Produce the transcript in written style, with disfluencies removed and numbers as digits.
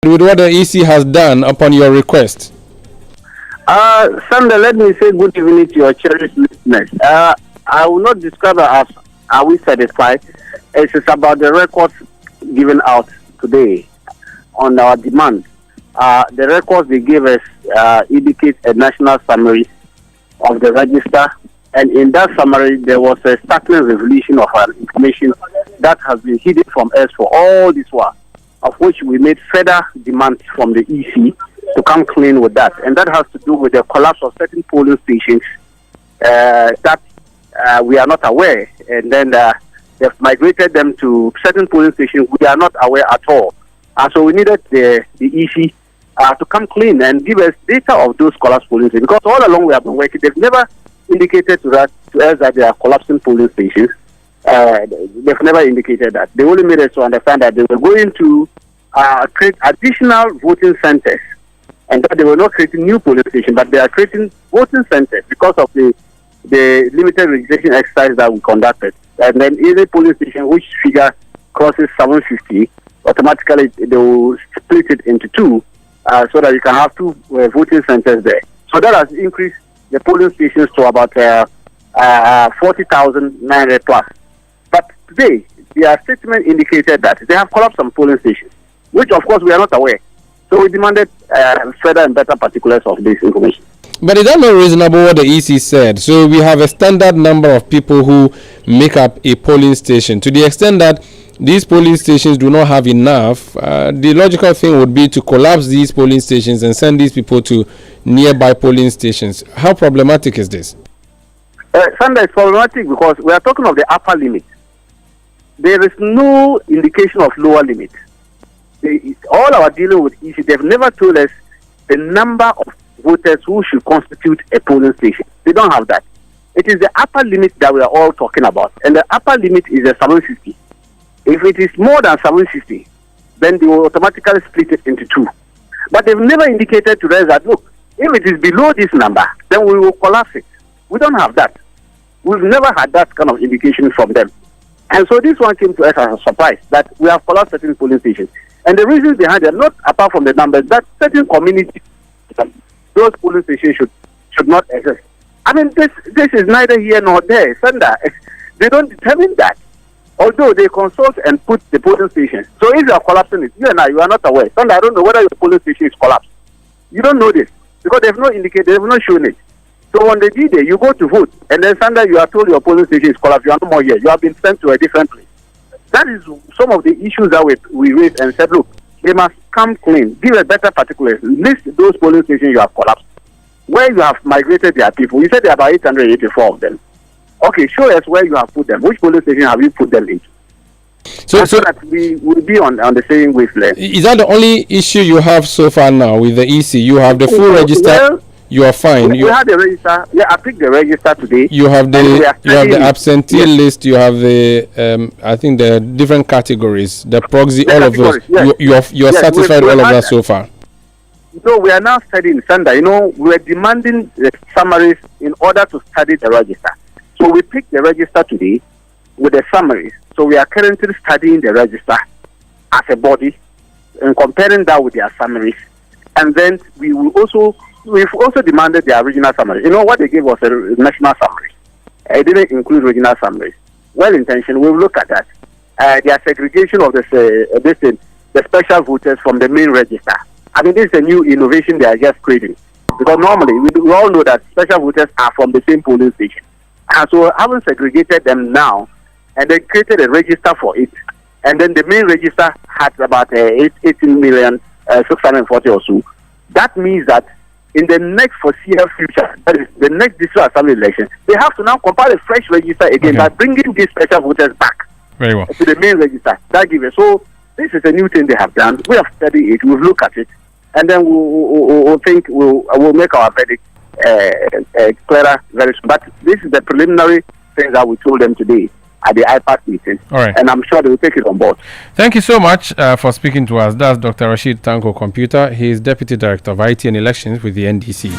with what the EC has done upon your request? Sunday, let me say good evening to your cherished listeners. I will not describe it as are we satisfied. It is about the records given out today on our demand. The records they gave us indicate a national summary of the register, and in that summary there was a startling revelation of our information that has been hidden from us for all this while, of which we made further demands from the EC to come clean with that, and that has to do with the collapse of certain polling stations that we are not aware, and then they've migrated them to certain polling stations we are not aware at all. So we needed the EC to come clean and give us data of those collapsed polling stations, because all along we have been working. They've never indicated to us that they are collapsing polling stations. They've never indicated that. They only made us to understand that they were going to create additional voting centers, and that they were not creating new polling stations, but they are creating voting centers because of the limited registration exercise that we conducted. And then any polling station which figure crosses 750, automatically they will split it into two, so that you can have two voting centers there. So that has increased the polling stations to about 40,900 plus. But today, their statement indicated that they have collapsed some polling stations, which of course we are not aware. So we demanded further and better particulars of this information. But is that not reasonable what the EC said? So we have a standard number of people who make up a polling station. To the extent that these polling stations do not have enough, the logical thing would be to collapse these polling stations and send these people to nearby polling stations. How problematic is this? Sunday is problematic because we are talking of the upper limit. There is no indication of lower limit. All our dealing with EC, they've never told us the number of voters who should constitute a polling station. They don't have that. It is the upper limit that we are all talking about, and the upper limit is a 750. If it is more than 750, then they will automatically split it into two. But they've never indicated to us that, look, if it is below this number, then we will collapse it. We don't have that. We've never had that kind of indication from them. And so this one came to us as a surprise, that we have collapsed certain polling stations. And the reasons behind it, not apart from the numbers, that certain communities, those polling stations should not exist. I mean, this is neither here nor there. Sanda, they don't determine that. Although they consult and put the polling stations. So if you are collapsing it, you and you are not aware. Sanda, I don't know whether your polling station is collapsed. You don't know this because they have not indicated, they have not shown it. So on the D-Day, you go to vote, and then Sanda, you are told your polling station is collapsed. You are no more here. You have been sent to a different place. That is some of the issues that we raised and said, look, they must come clean, give a better particulars, list those polling stations you have collapsed, where you have migrated their people. You said there are about 884 of them. Okay, show us where you have put them. Which polling station have you put them into? So that we will be on the same wavelength. Is that the only issue you have so far now with the EC? You have the full register. Well, you are fine. We have the register. Yeah, I picked the register today. You have the absentee list. You have the I think the different categories, the proxy, all of those. Yes. You are satisfied with all of that so far. So we are now studying Sunday. You know, we are demanding the summaries in order to study the register. So we picked the register today with the summaries. So we are currently studying the register as a body and comparing that with their summaries. And then we've also demanded their regional summaries. You know what they gave us, a national summary. It didn't include regional summaries. Well-intentioned, we'll look at that. Their segregation of the special voters from the main register. I mean, this is a new innovation they are just creating. Because normally, we all know that special voters are from the same polling station. And so having segregated them now, and they created a register for it, and then the main register had about 18,640,000 or so. That means that in the next foreseeable future, that is the next district assembly election, they have to now compile a fresh register again by bringing these special voters back to the main register. That gives it. So this is a new thing they have done. We have studied it. We'll look at it, and then we'll make our verdict clearer very soon. But this is the preliminary things that we told them today at the IPAC meeting. All right. And I'm sure they will take it on board. Thank you so much for speaking to us. That's Dr. Rashid Tanko Computer. He is Deputy Director of IT and Elections with the NDC.